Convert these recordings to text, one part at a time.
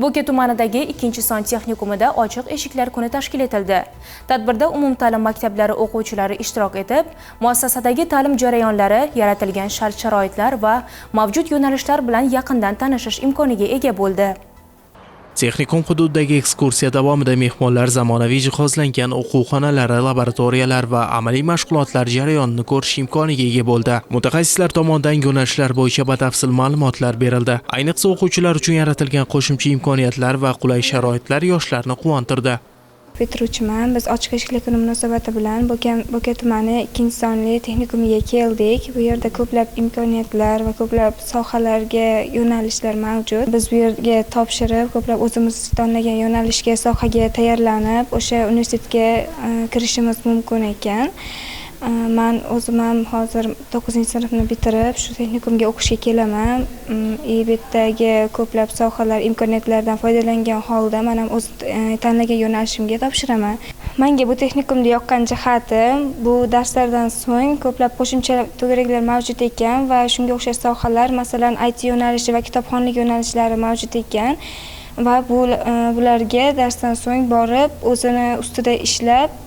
Bo'ka tumanidagi 2-son texnikumida ochiq eshiklar kuni tashkil etildi. Tadbirda umumta'lim maktablari o'quvchilari ishtirok etib, muassasadagi ta'lim jarayonlari, yaratilgan shart-sharoitlar va mavjud yo'nalishlar bilan yaqindan tanishish imkoniga ega bo'ldi. Texnikum hududidagi ekskursiya davomida mehmonlar zamonaviy jihozlangan o'quv xonalari, laboratoriyalar va amaliy mashg'ulotlar jarayonini ko'rish imkoniga ega bo'ldi. Mutaxassislar tomonidan yo'nalishlar bo'yicha batafsil ma'lumotlar berildi. Ayniqsa o'quvchilar uchun yaratilgan qo'shimcha imkoniyatlar va qulay sharoitlar yoshlarni quvontirdi. Bitiruvchiman. Biz ochiq eshiklar kuni munosabati bilan Bo'ka tumani 2-sonli texnikumiga keldik. Bu yerda ko'plab imkoniyatlar va ko'plab sohalarga yo'nalishlar mavjud. Biz bu yerga topshirib, ko'plab o'zimiz tanlagan yo'nalishga, sohaga tayyorlanib, o'sha universitetga kirishimiz mumkin ekan. Men o'zim ham hozir 9-sinfni bitirib, shu texnikumga o'qishga kelaman. IBTdagi ko'plab sohalar, imkoniyatlardan foydalangan holda men ham o'z tanlagan yo'nalishimga topshiraman. Menga bu texnikumda yoqqan jihati, bu darslardan so'ng ko'plab qo'shimcha to'garaklar mavjud ekan va shunga o'xshash sohalar, masalan, IT yo'nalishi va kitobxonlik yo'nalishlari mavjud ekan va bularga darsdan so'ng borib, o'zini ustida ishlab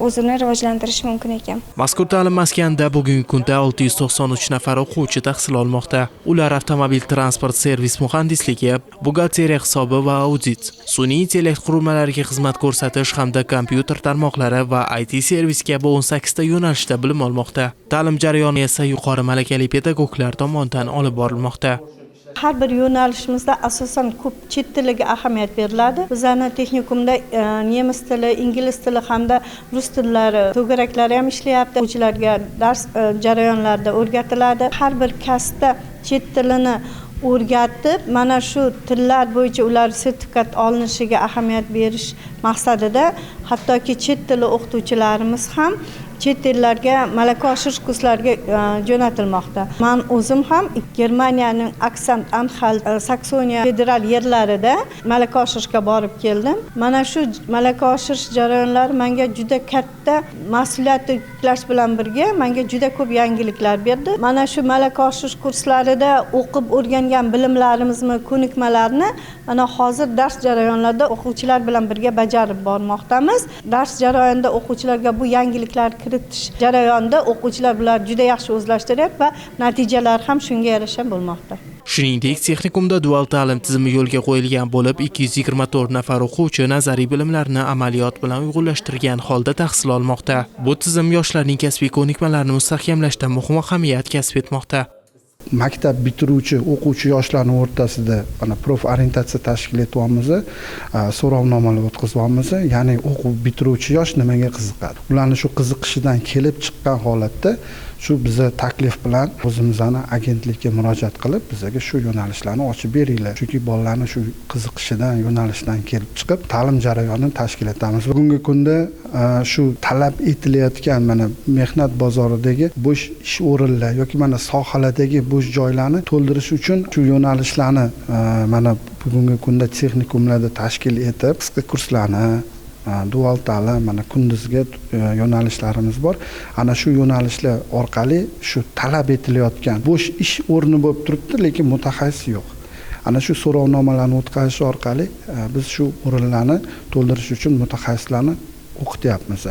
o'zini rivojlantirish mumkin ekan. Mazkur ta'lim maskanida bugungi kunda 693 nafar o'quvchi tahsil olmoqda. Ular avtomobil transport servis muhandisligi, buxgalteriya hisobi va audit, sun'iy intellekt qurilmalariga xizmat ko'rsatish hamda kompyuter tarmoqlari va IT servis kabi 18 ta yo'nalishda bilim olmoqda. Ta'lim jarayoni esa yuqori malakali pedagoglar tomonidan olib borilmoqda. Har bir yo'nalishimizda asosan ko'p chet tiliga ahamiyat beriladi. Bizning texnikumda nemis tili, ingliz tili hamda rus tillari to'garaklari ham ishlayapti. O'quvchilarga dars jarayonlarida o'rgatiladi. Har bir kasbda chet tilini o'rgatib, mana shu tillar bo'yicha ular sertifikat olinishiga ahamiyat berish maqsadida hattoki chet tili o'qituvchilarimiz ham chet tillarga malaka oshirish kurslariga jo'natilmoqda. Men o'zim ham Germaniyaning Aksant, Anhalt, Saksoniya federal yerlarida malaka oshirishga borib keldim. Mana shu malaka oshirish jarayonlari menga juda katta mas'uliyat yuklash bilan birga menga juda ko'p yangiliklar berdi. Mana shu malaka oshirish kurslarida o'qib o'rgangan bilimlarimizni, ko'nikmalarni mana hozir dars jarayonlarida o'quvchilar bilan birga bajarib bormoqdamiz. Dars jarayonida o'quvchilarga bu yangiliklar kiritish jarayonida o'quvchilar bilan juda yaxshi o'zlashtiryapti va natijalar ham shunga yarasha bo'lmoqda. Shuningdek, texnikumda dual ta'lim tizimi yo'lga qo'yilgan bo'lib, 224 nafar o'quvchi nazariy bilimlarni amaliyot bilan uyg'unlashtirgan holda tahsil olmoqda. Bu tizim yoshlarning kasbiy ko'nikmalarini mustahkamlashda muhim ahamiyat kasb etmoqda. Maktab bitiruvchi o'quvchi yoshlarning o'rtasida mana prof orientatsiya tashkil etyapmiz, so'rovnomalar o'tkazamiz. Ya'ni o'qib bitiruvchi yosh nimaga qiziqadi? Ularni shu qiziqishidan kelib chiqqan holatda shu biza taklif bilan o'zimizning agentlikka murojaat qilib, bizga shu yo'nalishlarni ochib beringlar. Chunki bolalarni shu qiziqishidan, yo'nalishdan kelib chiqib, ta'lim jarayonini tashkil etamiz. Bugungi kunda shu talab etilayotgan mana mehnat bozoridagi bo'sh ish o'rinlar yoki mana sohalardagi bo'sh joylarni to'ldirish uchun shu yo'nalishlarni mana bugungi kunda texnikumlarda tashkil etib, qisqa kurslarni dual ta'lim, mana kunduzgi yo'nalishlarimiz bor. Ana shu yo'nalishlar orqali shu talab etilayotgan bo'sh ish o'rni bo'lib turibdi, lekin mutaxassis yo'q. Ana shu so'rovnomalarni o'tkazish orqali biz shu o'rinlarni to'ldirish uchun mutaxassislarni o'qityapmiz.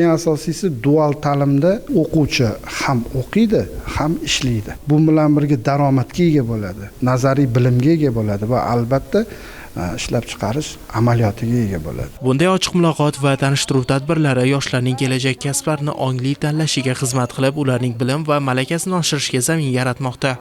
Eng asosiysi dual ta'limda o'quvchi ham o'qiydi, ham ishlaydi. Bu bilan birga daromadga ega bo'ladi, nazariy bilimga ega bo'ladi va albatta ishlab chiqarish amaliyotiga ega bo'ladi. Bunday ochiq muloqot va tanishtiruv tadbirlari yoshlarning kelajak kasblarini ongli tanlashiga xizmat qilib, ularning bilim va malakasini oshirishga zamin yaratmoqda.